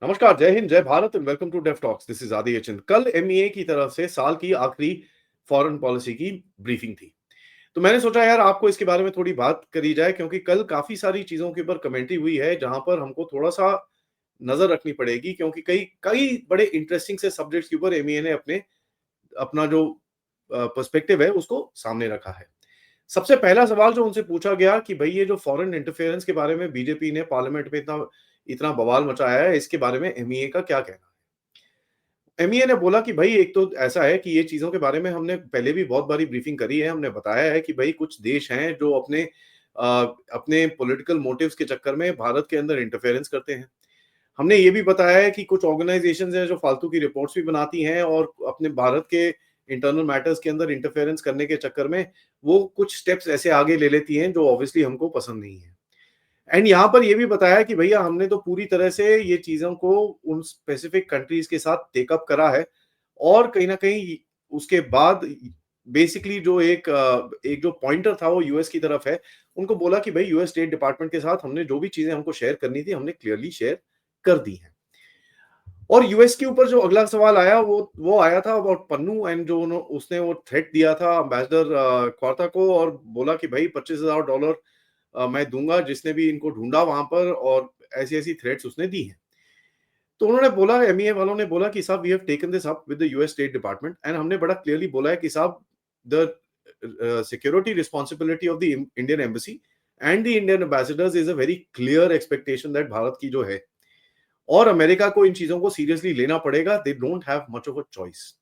नमस्कार, जय हिंद, जय Bharat and welcome to Dev talks. This is Adi एचन। कल एमईए की तरफ से साल की आखिरी फॉरेन पॉलिसी की ब्रीफिंग थी। तो मैंने सोचा यार आपको इसके बारे में थोड़ी बात करी जाए, क्योंकि कल काफी सारी चीजों के ऊपर कमेंट्री हुई है जहां पर हमको थोड़ा सा नजर रखनी पड़ेगी, क्योंकि कई कई बड़े इंटरेस्टिंग से सब्जेक्ट्स के ऊपर एमईए ने अपने अपना जो पर्सपेक्टिव है उसको सामने रखा है। सबसे पहला सवाल जो उनसे पूछा गया कि भाई ये जो फॉरेन इंटरफेरेंस के बारे में बीजेपी ने पार्लियामेंट में इतना इतना बवाल मचाया है, इसके बारे में एमईए का क्या कहना है। एमईए ने बोला कि भाई एक तो ऐसा है कि ये चीजों के बारे में हमने पहले भी बहुत बारी ब्रीफिंग करी है। हमने बताया है कि भाई कुछ देश हैं जो अपने पॉलिटिकल मोटिव्स के चक्कर में भारत के अंदर इंटरफेरेंस करते हैं। हमने ये भी बताया है कि कुछ ऑर्गेनाइजेशंस हैं जो फालतू की रिपोर्ट्स भी बनाती हैं और अपने भारत के इंटरनल मैटर्स के अंदर इंटरफेरेंस करने के चक्कर में वो कुछ स्टेप्स ऐसे आगे ले लेती हैं जो ऑब्वियसली हमको पसंद नहीं है। एंड यहाँ पर ये भी बताया कि भैया हमने तो पूरी तरह से ये चीजों को उन स्पेसिफिक कंट्रीज के साथ टेकअप करा है, और कहीं ना कहीं उसके बाद बेसिकली जो एक जो पॉइंटर था वो यूएस की तरफ है। उनको बोला कि भाई यूएस स्टेट डिपार्टमेंट के साथ हमने जो भी चीजें हमको शेयर करनी थी हमने क्लियरली शेयर कर दी हैं। और यूएस के ऊपर जो अगला सवाल आया वो आया था अबाउट पन्नू, एंड जो उसने वो थ्रेट दिया था अम्बेसडर क्वार्टा को, और बोला कि भाई $25,000 मैं दूंगा जिसने भी इनको ढूंढा वहां पर, और ऐसी ऐसी थ्रेट्स उसने दी हैं। तो उन्होंने बोला, एमईए वालों ने बोला कि साहब we have taken this up with the US state department, and हमने बड़ा क्लियरली बोला है कि साहब the security responsibility of the Indian embassy and the Indian ambassadors is a very clear expectation that Bharat की जो है और अमेरिका को इन चीजों को सीरियसली लेना पड़ेगा। They don't have much of a choice.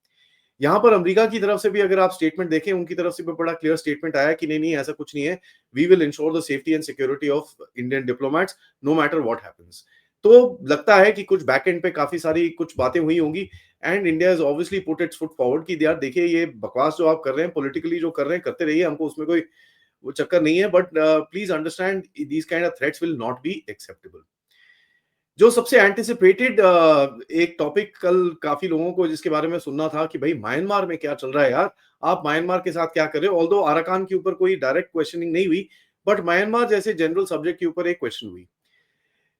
यहाँ पर अमेरिका की तरफ से भी अगर आप स्टेटमेंट देखें, उनकी तरफ से भी बड़ा क्लियर स्टेटमेंट आया कि नहीं नहीं ऐसा कुछ नहीं है। We will ensure the safety and security of Indian diplomats no matter what happens. तो लगता है कि कुछ बैक एंड पे काफी सारी कुछ बातें हुई होंगी, and India is obviously put it's foot forward कि यार देखिए ये बकवास जो आप कर रहे हैं पॉलिटिकली जो कर रहे हैं करते रहिए, हमको उसमें कोई वो चक्कर नहीं है, but please understand these kind of threats will not be acceptable. जो सबसे एंटिसिपेटेड एक टॉपिक कल काफी लोगों को जिसके बारे में सुनना था कि भाई म्यांमार में क्या चल रहा है यार, आप म्यांमार के साथ क्या कर रहे हो। ऑल्दो अराकान के ऊपर कोई डायरेक्ट क्वेश्चनिंग नहीं हुई, बट म्यांमार जैसे जनरल सब्जेक्ट के ऊपर एक क्वेश्चन हुई।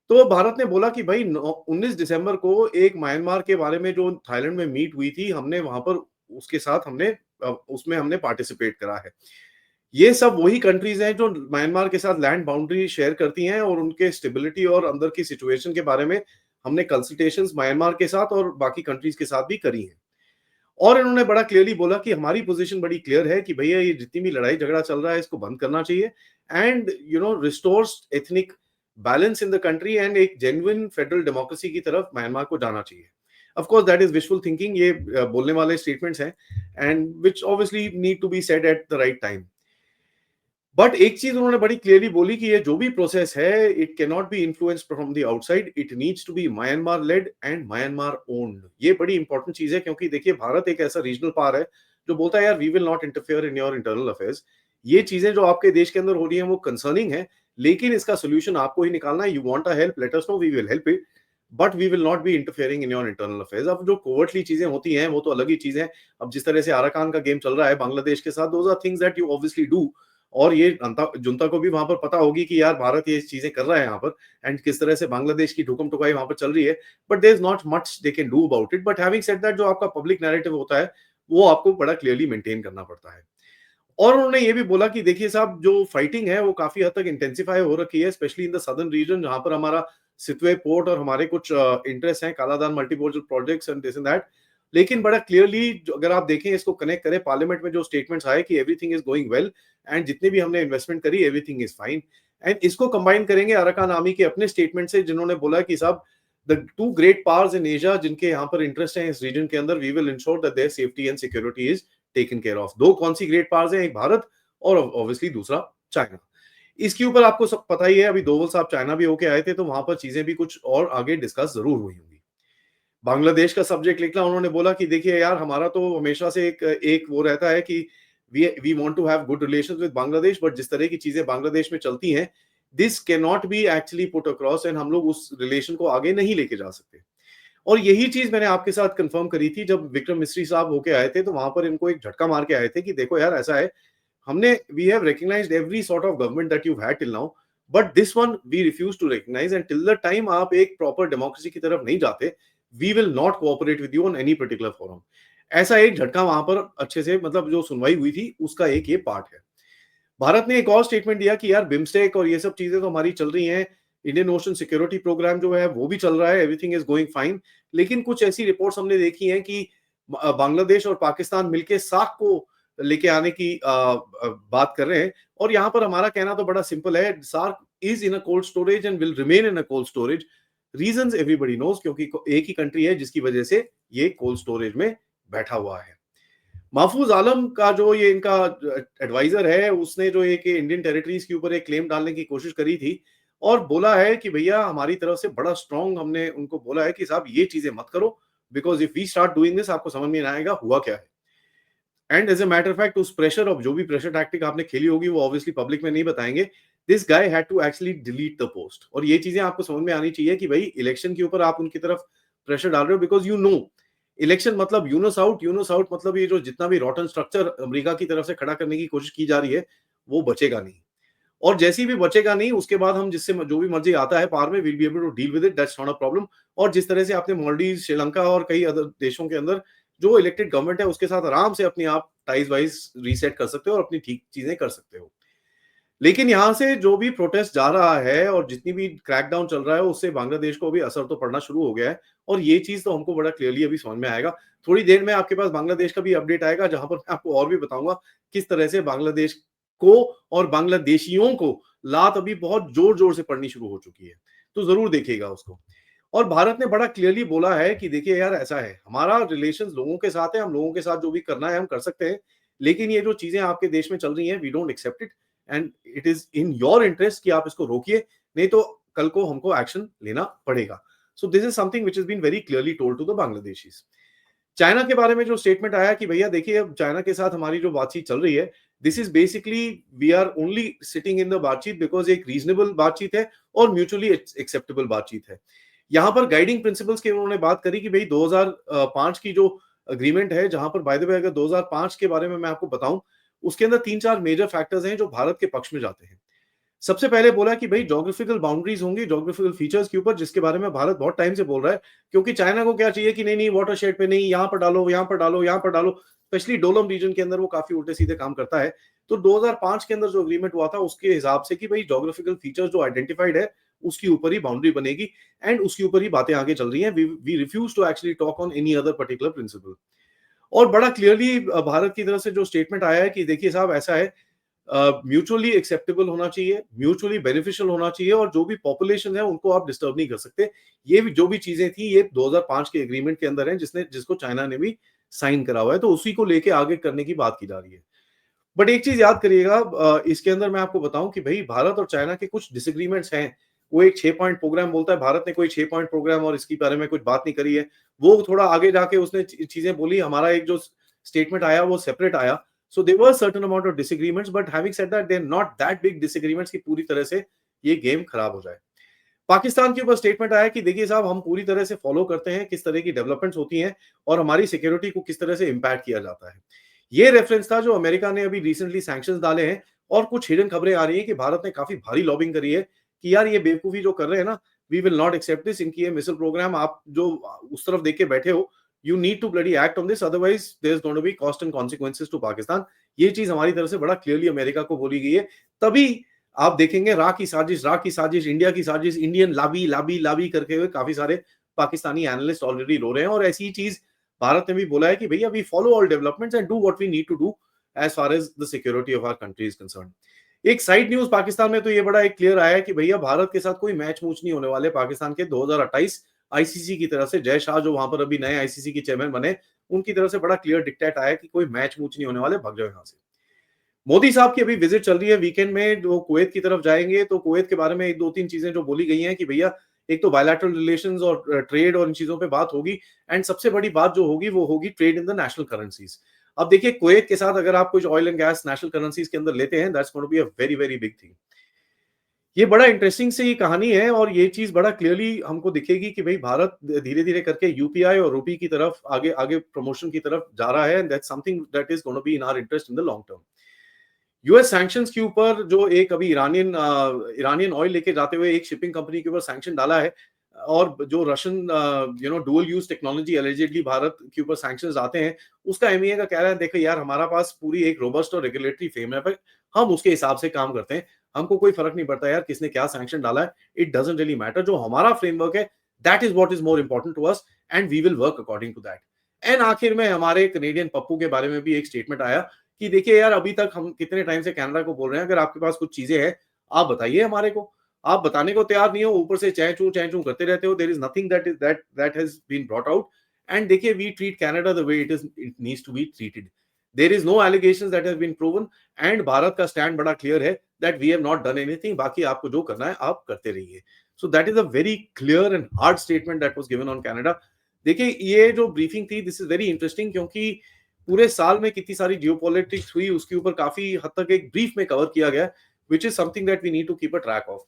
तो भारत ने बोला कि भाई 19 दिसंबर को एक म्यांमार के बारे में जो थाईलैंड में मीट हुई थी, हमने वहां पर उसके साथ उसमें हमने पार्टिसिपेट करा है। ये सब वही कंट्रीज हैं जो म्यांमार के साथ लैंड बाउंड्री शेयर करती हैं, और उनके स्टेबिलिटी और अंदर की सिचुएशन के बारे में हमने कंसल्टेशंस म्यांमार के साथ और बाकी कंट्रीज के साथ भी करी हैं। और इन्होंने बड़ा क्लियरली बोला कि हमारी पोजीशन बड़ी क्लियर है कि भैया ये जितनी भी लड़ाई झगड़ा चल रहा है इसको बंद करना चाहिए, and restores ethnic balance in the country and एक जेन्युइन फेडरल डेमोक्रेसी की तरफ म्यांमार को जाना चाहिए। Of course that is wishful thinking, ये बोलने वाले स्टेटमेंट्स हैं, and which obviously need to be said at the right time. But एक चीज उन्होंने बड़ी क्लियरली बोली कि ये जो भी प्रोसेस है it can not be influenced from the outside, it needs to be Myanmar led and Myanmar owned. ये बड़ी इंपॉर्टेंट चीज है, क्योंकि देखिए भारत एक ऐसा रीजनल पावर है जो बोलता है यार we will not interfere in your internal affairs. ये चीजें जो आपके देश के अंदर हो रही हैं वो कंसर्निंग है, लेकिन इसका सोल्यूशन आपको ही निकालना है। You want a help, let us know, we will help it, but we will not be interfering in your internal affairs. अब जो कोवर्टली चीजें होती हैं वो तो अलग ही चीज है। अब जिस तरह से आराकान का गेम चल रहा है बांग्लादेश के साथ, those are things that you obviously do, और ये जुंता को भी वहां पर पता होगी कि यार भारत ये चीजें कर रहा है यहाँ पर, एंड किस तरह से बांग्लादेश की ठुकम ठुकाई वहां पर चल रही है। But there is not much they can do about it. But having said that, जो आपका पब्लिक नैरेटिव होता है वो आपको बड़ा क्लियरली मेंटेन करना पड़ता है। और उन्होंने ये भी बोला कि देखिए साहब जो फाइटिंग है वो काफी हद तक इंटेंसिफाई हो रखी है, specially in the southern reason जहां पर हमारा सितवे पोर्ट और हमारे कुछ इंटरेस्ट हैं, Kaladan multiportal projects and this and that. लेकिन बड़ा क्लियरली अगर आप देखें इसको कनेक्ट करें पार्लियामेंट में जो स्टेटमेंट्स आए कि everything is going well, and जितनी भी हमने इन्वेस्टमेंट करी एवरीथिंग इज फाइन, एंड इसको कंबाइन करेंगे अराकान आर्मी के अपने स्टेटमेंट से जिन्होंने बोला कि साहब the two great powers in Asia जिनके यहाँ पर इंटरेस्ट है इस रीजन के अंदर, we will ensure that their safety and security is taken care of. दो कौन सी ग्रेट पावर्स हैं, एक भारत और ऑब्वियसली दूसरा चाइना। इसके ऊपर आपको सब पता ही है, अभी दोवल साहब चाइना भी होके आए थे तो वहां पर चीजें भी कुछ और आगे डिस्कस जरूर हुई होंगी। बांग्लादेश का सब्जेक्ट लिखना, उन्होंने बोला कि देखिए यार हमारा तो हमेशा से एक एक वो रहता है कि we want to have good relations with Bangladesh, but जिस तरह की चीजें बांग्लादेश में चलती हैं this can not be actually put across, and हम लोग उस रिलेशन को आगे नहीं लेके जा सकते। और यही चीज मैंने आपके साथ कंफर्म करी थी जब विक्रम मिस्री साहब होके आए थे, तो वहां पर इनको एक झटका मार के आए थे कि देखो यार ऐसा है, हमने we have recognised every sort of government that you had till now, but this one we refuse to recognise, and till the time आप एक प्रॉपर डेमोक्रेसी की तरफ नहीं जाते, we will not cooperate with you on any particular forum. ऐसा एक झटका वहां पर अच्छे से, मतलब जो सुनवाई हुई थी उसका एक ये पार्ट है। भारत ने एक और स्टेटमेंट दिया कि यार बिम्स्टेक और ये सब चीजें तो हमारी चल रही हैं, इंडियन ओशन सिक्योरिटी प्रोग्राम जो है वो भी चल रहा है, एवरीथिंग इज गोइंग फाइन। लेकिन कुछ ऐसी रिपोर्ट्स हमने देखी हैं कि बांग्लादेश और पाकिस्तान मिलके सार्क को लेके आने की बात कर रहे हैं। और यहाँ पर हमारा कहना तो बड़ा सिंपल है, SAARC is in a cold storage and will remain in a cold storage. Reasons everybody knows, क्योंकि एक ही कंट्री है जिसकी वजह से ये कोल्ड स्टोरेज में बैठा हुआ है। महफूज आलम का जो ये इनका एडवाइजर है, उसने जो एक इंडियन टेरिटरीज के ऊपर एक क्लेम डालने की कोशिश करी थी और बोला है कि भैया हमारी तरफ से बड़ा स्ट्रांग, हमने उनको बोला है कि साहब ये चीजें मत करो, because if we start doing this आपको समझ में नहीं आएगा हुआ क्या है। And as a matter of fact, उस प्रेशर ऑफ जो भी प्रेशर टैक्टिक आपने खेली होगी वो ऑब्वियसली पब्लिक में नहीं बताएंगे। This guy had to actually delete the post. और ये चीजें आपको समझ में आनी चाहिए कि भाई इलेक्शन के ऊपर आप उनकी तरफ प्रेशर डाल रहे हो, बिकॉज यू नो इलेक्शन मतलब यूनस आउट, यूनस आउट मतलब ये जो जितना भी रॉटन स्ट्रक्चर अमेरिका की तरफ से खड़ा करने की कोशिश की जा रही है वो बचेगा नहीं। और जैसी भी बचेगा नहीं, उसके बाद हम जिससे जो भी मर्जी आता है पार में, will be able to deal with it, that's not a problem. और जिस तरह से आपने मालदीव, श्रीलंका और कई अदर देशों के अंदर जो इलेक्टेड गवर्नमेंट है उसके साथ आराम से अपनी आप टाइज वाइज रीसेट कर सकते हो और अपनी ठीक चीजें कर सकते हो। लेकिन यहाँ से जो भी प्रोटेस्ट जा रहा है और जितनी भी क्रैकडाउन चल रहा है उससे बांग्लादेश को भी असर तो पड़ना शुरू हो गया है। और ये चीज तो हमको बड़ा क्लियरली अभी समझ में आएगा। थोड़ी देर में आपके पास बांग्लादेश का भी अपडेट आएगा, जहां पर मैं आपको और भी बताऊंगा किस तरह से बांग्लादेश को और बांग्लादेशियों को लात अभी बहुत जोर जोर से पड़नी शुरू हो चुकी है। तो जरूर देखिएगा उसको। और भारत ने बड़ा क्लियरली बोला है कि देखिए यार ऐसा है, हमारा रिलेशंस लोगों के साथ है, हम लोगों के साथ जो भी करना है हम कर सकते हैं, लेकिन ये जो चीजें आपके देश में चल रही हैं we don't accept it, and it is in your interest कि आप इसको रोकिए, नहीं तो कल को हमको एक्शन लेना पड़ेगा। So this is something which is been very clearly told to the Bangladeshis. China के बारे में जो स्टेटमेंट आया कि भैया देखिए अब चाइना के साथ हमारी जो बातचीत चल रही है, this is basically we are only sitting in the बातचीत बिकॉज एक रीजनेबल बातचीत है और म्यूचुअली एक्सेप्टेबल बातचीत है। यहाँ पर गाइडिंग प्रिंसिपल्स की उन्होंने बात करी कि भाई 2005 की जो अग्रीमेंट है, जहां पर बाय द वे अगर 2005 के बारे में मैं आपको बताऊं, उसके अंदर 3-4 मेजर फैक्टर्स हैं जो भारत के पक्ष में जाते हैं। सबसे पहले बोला कि भाई ज्योग्राफिकल बाउंड्रीज होंगी, ज्योग्राफिकल फीचर्स के ऊपर, जिसके बारे में भारत बहुत टाइम से बोल रहा है। क्योंकि चाइना को क्या चाहिए कि नहीं नहीं वाटरशेड पे नहीं, यहाँ पर डालो, यहाँ पर डालो, यहाँ पर डालो, स्पेशली डोलम रीजन के अंदर वो काफी उल्टे सीधे काम करता है। तो 2005 के अंदर जो अग्रीमेंट हुआ था उसके हिसाब से कि भाई ज्योग्राफिकल फीचर्स जो आइडेंटिफाइड है उसके ऊपर ही बाउंड्री बनेगी, एंड उसके ऊपर ही बातें आगे चल रही हैं। We refuse to actually talk on any other particular principle. और बड़ा क्लियरली भारत की तरफ से जो स्टेटमेंट आया है कि देखिए साहब ऐसा है, म्यूचुअली एक्सेप्टेबल होना चाहिए, म्यूचुअली बेनिफिशियल होना चाहिए, और जो भी पॉपुलेशन है उनको आप डिस्टर्ब नहीं कर सकते। ये भी जो भी चीजें थी ये 2005 के एग्रीमेंट के अंदर है, जिसको चाइना ने भी साइन करा हुआ है, तो उसी को लेके आगे करने की बात की जा रही है। बट एक चीज याद करिएगा, इसके अंदर मैं आपको बताऊं कि भाई भारत और चाइना के कुछ डिसएग्रीमेंट्स हैं। वो एक 6 पॉइंट प्रोग्राम बोलता है, भारत ने कोई 6 पॉइंट प्रोग्राम और इसके बारे में कुछ बात नहीं करी है। वो थोड़ा आगे जाके उसने चीजें बोली, हमारा एक जो स्टेटमेंट आया वो सेपरेट आया। So there were certain amount of disagreements, but having said that they are not that big disagreements कि पूरी तरह से ये गेम खराब हो जाए। पाकिस्तान के ऊपर स्टेटमेंट आया कि देखिए साहब हम पूरी तरह से फॉलो करते हैं किस तरह की डेवलपमेंट्स होती हैं और हमारी सिक्योरिटी को किस तरह से इम्पैक्ट किया जाता है। ये रेफरेंस था जो अमेरिका ने अभी रिसेंटली सैंक्शंस डाले हैं। और कुछ हिडन खबरें आ रही हैं कि भारत ने काफी भारी लॉबिंग करी है कि यार ये बेवकूफी जो कर रहे हैं ना, we will not accept this, इनकी ये मिसाइल प्रोग्राम आप जो उस तरफ देख के बैठे हो, you need to bloody act on this, otherwise there is going to be cost and consequences to Pakistan. ये चीज हमारी तरफ से बड़ा क्लियरली अमेरिका को बोली गई है। तभी आप देखेंगे रा की साजिश, इंडिया की साजिश, इंडियन लाबी लाबी लाबी करके हुए काफी सारे पाकिस्तानी एनालिस्ट ऑलरेडी रो रहे हैं। और ऐसी ही चीज भारत ने भी बोला है कि भैया we follow all developments and do what we need to do as far as the security of our country is concern. एक साइड न्यूज पाकिस्तान में तो ये बड़ा एक क्लियर आया है कि भैया भारत के साथ कोई मैच मूच नहीं होने वाले पाकिस्तान के 2028 आईसीसी की तरफ से। जय शाह जो वहां पर अभी नए आईसीसी के चेयरमैन बने, उनकी तरफ से बड़ा क्लियर डिक्टेट आया कि कोई मैच मूच नहीं होने वाले, भाग जाओ यहाँ से। मोदी साहब की अभी विजिट चल रही है, वीकेंड में जो कुवैत की तरफ जाएंगे, तो कुवैत के बारे में एक दो तीन चीजें जो बोली गई हैं कि भैया एक तो बायलैटरल रिलेशंस और ट्रेड और इन चीजों पे बात होगी, एंड सबसे बड़ी बात जो होगी वो होगी trade in the national currencies. अब देखिए कुवैत के साथ अगर आप कुछ oil and gas national currencies के अंदर लेते हैं, that's going to be a very very big thing. ये बड़ा इंटरेस्टिंग सी कहानी है और ये चीज बड़ा क्लियरली हमको दिखेगी कि भाई भारत धीरे धीरे करके यूपीआई और रूपी की तरफ आगे आगे प्रमोशन की तरफ जा रहा है, and that's something that is going to be in our interest in the long term. US sanctions के ऊपर जो एक अभी ईरानियन ऑयल लेके जाते हुए एक शिपिंग कंपनी के ऊपर सैंक्शन डाला है, और जो Russian dual use technology allegedly Bharat के ऊपर सैंक्शंस आते हैं, उसका एमईए का कह रहा है देखो यार हमारा पास पूरी एक रोबस्ट और रेगुलेटरी फ्रेमवर्क है, हम उसके हिसाब से काम करते हैं, हमको कोई फर्क नहीं पड़ता यार किसने क्या सैंक्शन डाला है, इट डजंट रियली मैटर, जो हमारा फ्रेमवर्क है that is what is more important to us and we will work according to that. And आखिर में हमारे कनेडियन पप्पू के बारे में भी एक स्टेटमेंट आया कि देखिए यार अभी तक हम कितने टाइम से कनाडा को बोल रहे हैं, अगर आपके पास कुछ चीजें हैं आप बताइए हमारे को, आप बताने को तैयार नहीं हो, ऊपर से चै चू करते रहते हो, there is nothing that has been brought out. And देखिए we treat Canada the way it needs to be treated, there is no allegations that have been proven, and Bharat का स्टैंड बड़ा क्लियर है that we have not done anything, बाकी आपको जो करना है आप करते रहिए। So that is a very clear and hard statement that was given on Canada. देखिए ये जो ब्रीफिंग थी दिस इज वेरी इंटरेस्टिंग, क्योंकि पूरे साल में कितनी सारी जियोपॉलिटिक्स हुई उसके ऊपर काफी हद तक एक ब्रीफ में कवर किया गया, which is something that we need to keep a track of.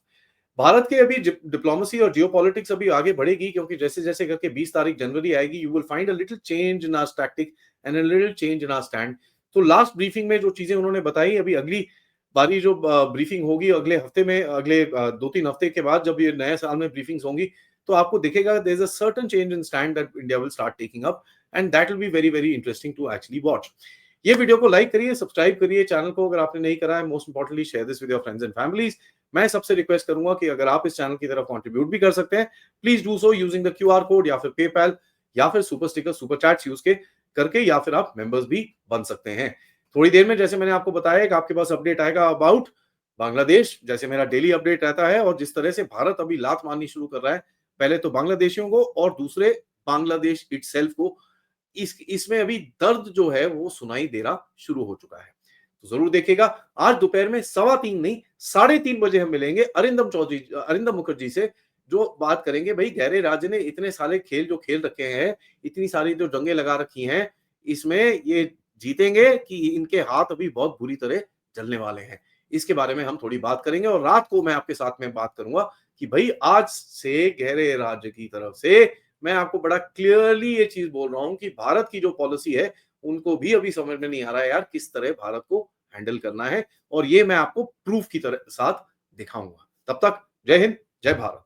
Bharat के अभी डिप्लोमेसी और जियोपॉलिटिक्स अभी आगे बढ़ेगी, क्योंकि जैसे जैसे करके 20 तारीख जनवरी आएगी, you will find a little change in our tactic and a little change in our stand. तो लास्ट ब्रीफिंग में जो चीजें उन्होंने बताई, अभी अगली बारी जो ब्रीफिंग होगी अगले हफ्ते में, अगले 2-3 हफ्ते के बाद जब ये नए साल में ब्रीफिंग्स होंगी, तो आपको दिखेगा there is a certain change in stand that India will start taking up, and that will be very very interesting to actually watch. ये वीडियो को लाइक करिए, सब्सक्राइब करिए चैनल को अगर आपने नहीं करा है, most importantly share this with your friends and families. मैं सबसे रिक्वेस्ट करूंगा कि अगर आप इस चैनल की तरफ कंट्रीब्यूट भी कर सकते हैं, please do so using the QR code या फिर पेपैल या फिर super sticker super chats use के करके, या फिर आप मेंबर्स भी बन सकते हैं। थोड़ी देर में जैसे मैंने आपको बताया कि आपके पास अपडेट आएगा अबाउट बांग्लादेश, जैसे मेरा डेली अपडेट रहता है, और जिस तरह से भारत अभी लात मारनी शुरू कर रहा है, पहले तो बांग्लादेशियों को और दूसरे बांग्लादेश इटसेल्फ को, इसमें अभी दर्द जो है वो सुनाई देना शुरू हो चुका है। तो जरूर देखिएगा, आज दोपहर में 3:15 नहीं 3:30 बजे हम मिलेंगे अरिंदम मुखर्जी से, जो बात करेंगे भाई गहरे राज्य ने इतने सारे खेल जो खेल रखे हैं, इतनी सारी जो जंगें लगा रखी हैं, इसमें ये जीतेंगे कि इनके हाथ अभी बहुत बुरी तरह जलने वाले हैं, इसके बारे में हम थोड़ी बात करेंगे। और रात को मैं आपके साथ में बात करूंगा कि भाई आज से गहरे राज्य की तरफ से मैं आपको बड़ा क्लियरली ये चीज बोल रहा हूं कि भारत की जो पॉलिसी है उनको भी अभी समझ में नहीं आ रहा है यार किस तरह भारत को हैंडल करना है, और ये मैं आपको प्रूफ की तरह साथ दिखाऊंगा। तब तक जय हिंद, जय भारत।